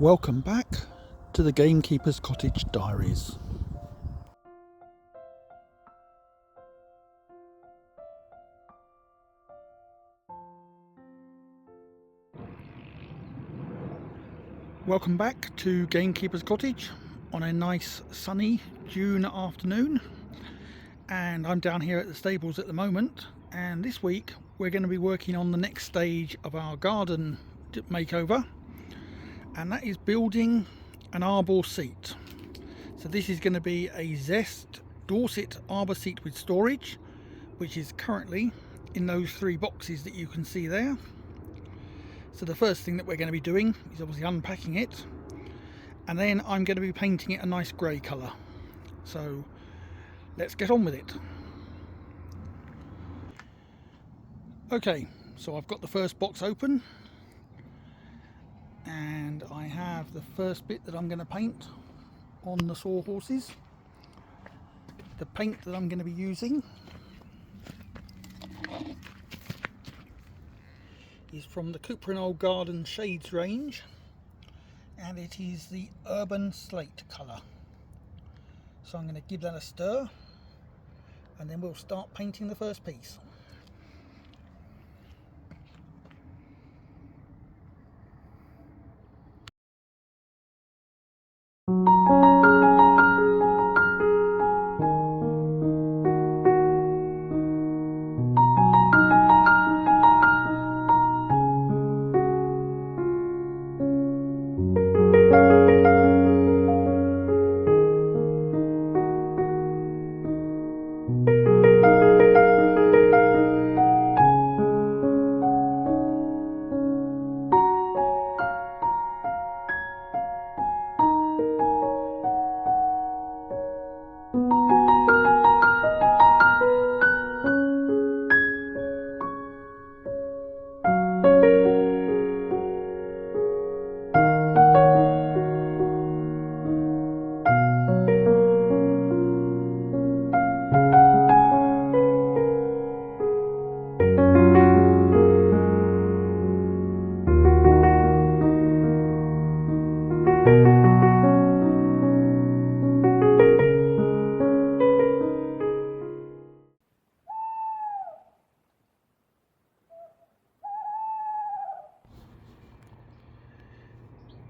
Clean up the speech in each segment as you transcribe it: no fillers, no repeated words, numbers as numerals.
Welcome back to the Gamekeeper's Cottage Diaries. Welcome back to Gamekeeper's Cottage on a nice sunny June afternoon, and I'm down here at the stables at the moment, and this week we're going to be working on the next stage of our garden makeover, and that is building an arbour seat. So this is going to be a Zest Dorset arbour seat with storage, which is currently in those 3 boxes that you can see there. So the first thing that we're going to be doing is obviously unpacking it, and then I'm going to be painting it a nice grey colour. So let's get on with it. Okay, so I've got the first box open, and I have the first bit that I'm going to paint on the sawhorses. The paint that I'm going to be using is from the Cooper & Old Garden Shades range, and it is the Urban Slate colour. So I'm going to give that a stir, and then we'll start painting the first piece.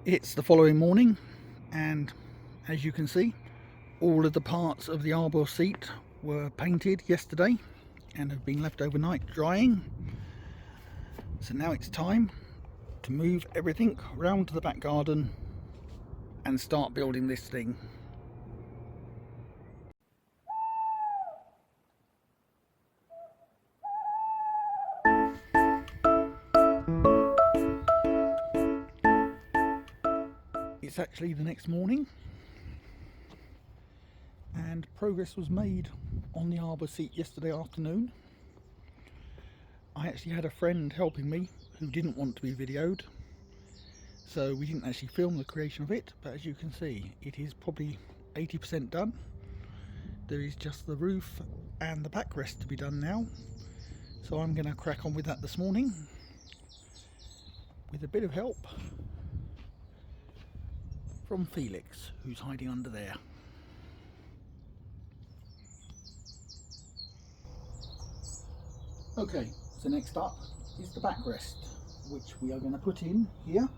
It's the following morning, and as you can see, all of the parts of the arbour seat were painted yesterday and have been left overnight drying. So now it's time to move everything round to the back garden and start building this thing. It's actually the next morning, and progress was made on the arbour seat yesterday afternoon. I actually had a friend helping me who didn't want to be videoed, so we didn't actually film the creation of it, but as you can see, it is probably 80% done. There is just the roof and the backrest to be done now, so I'm going to crack on with that this morning with a bit of help from Felix, who's hiding under there. Okay, so next up is the backrest, which we are going to put in here.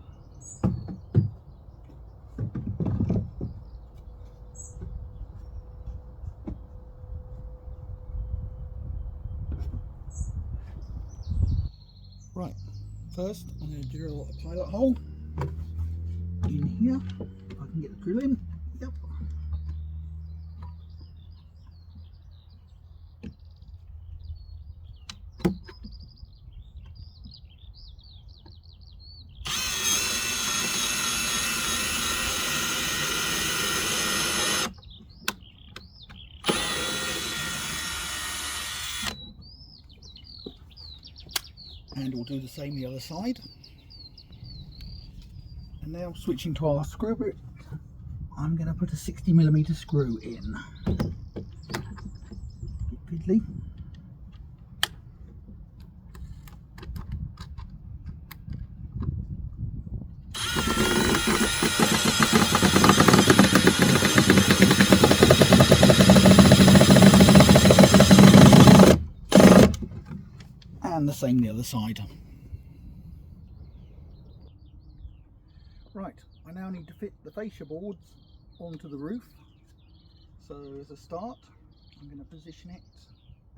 Right, first I'm going to drill a pilot hole in here. If I can get the drill in. Yep. And we'll do the same the other side. And now switching to our screw bit, I'm going to put a 60mm screw in. Fiddly. and the same the other side. Right, I now need to fit the fascia boards onto the roof. So as a start, I'm going to position it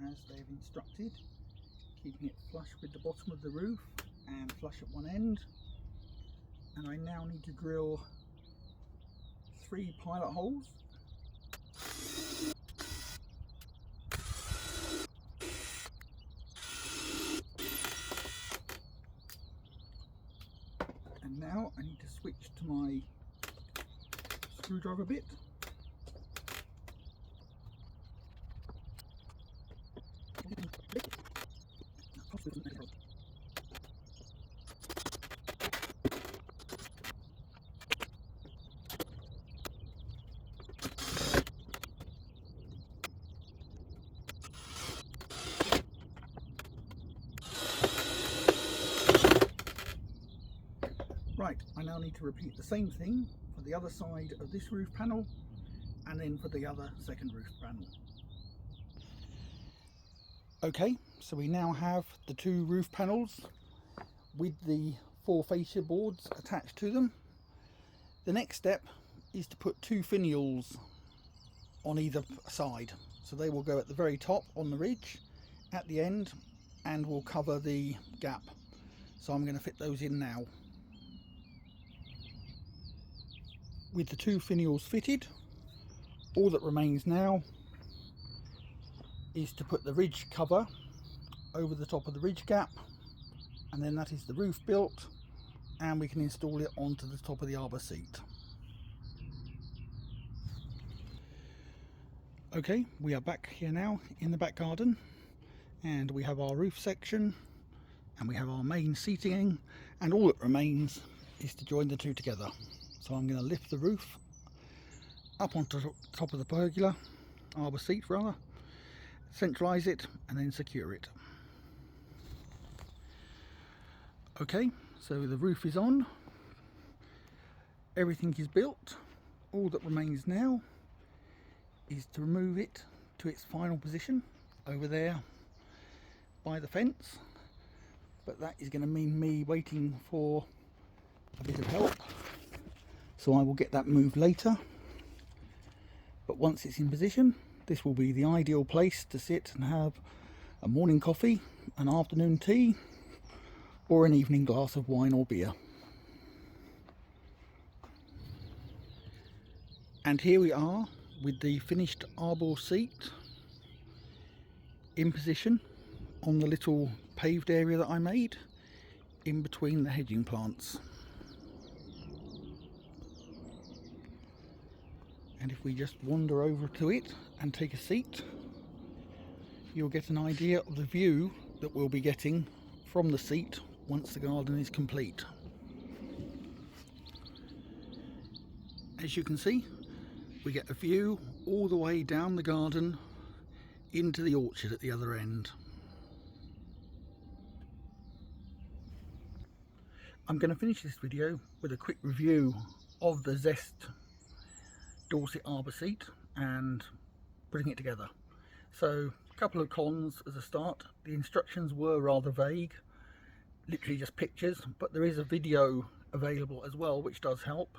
as they've instructed, keeping it flush with the bottom of the roof and flush at one end. And I now need to drill 3 pilot holes. And now I need to switch to my screwdriver bit. Right, I now need to repeat the same thing for the other side of this roof panel and then for the other second roof panel. Okay, so we now have the 2 roof panels with the 4 fascia boards attached to them. The next step is to put 2 finials on either side. So they will go at the very top on the ridge, at the end, and will cover the gap. So I'm going to fit those in now. With the 2 finials fitted, all that remains now is to put the ridge cover over the top of the ridge gap, and then that is the roof built, and we can install it onto the top of the arbour seat. Okay, we are back here now in the back garden, and we have our roof section and we have our main seating, and all that remains is to join the 2 together. So I'm going to lift the roof up onto the top of the pergola, arbour seat rather, centralise it and then secure it. Okay, so the roof is on, everything is built. All that remains now is to remove it to its final position over there by the fence, but that is going to mean me waiting for a bit of help. So I will get that moved later, but once it's in position, this will be the ideal place to sit and have a morning coffee, an afternoon tea, or an evening glass of wine or beer. And here we are with the finished arbour seat in position on the little paved area that I made in between the hedging plants. And if we just wander over to it and take a seat, you'll get an idea of the view that we'll be getting from the seat once the garden is complete. As you can see, we get a view all the way down the garden into the orchard at the other end. I'm going to finish this video with a quick review of the Zest Dorset arbour seat and putting it together. So a couple of cons as a start. The instructions were rather vague, literally just pictures, but there is a video available as well which does help.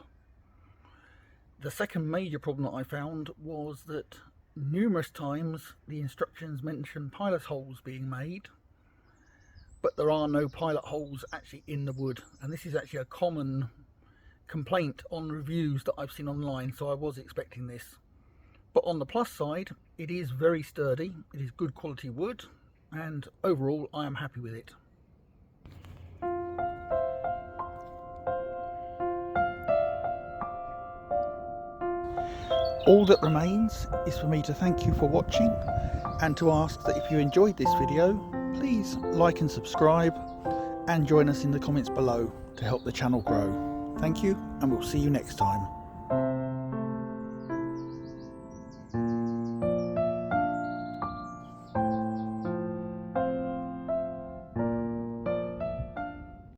The second major problem that I found was that numerous times the instructions mention pilot holes being made, but there are no pilot holes actually in the wood, and this is actually a common complaint on reviews that I've seen online, so I was expecting this. But on the plus side, it is very sturdy, it is good quality wood, and overall I am happy with it. All that remains is for me to thank you for watching, and to ask that if you enjoyed this video, please like and subscribe, and join us in the comments below to help the channel grow. Thank you, and we'll see you next time.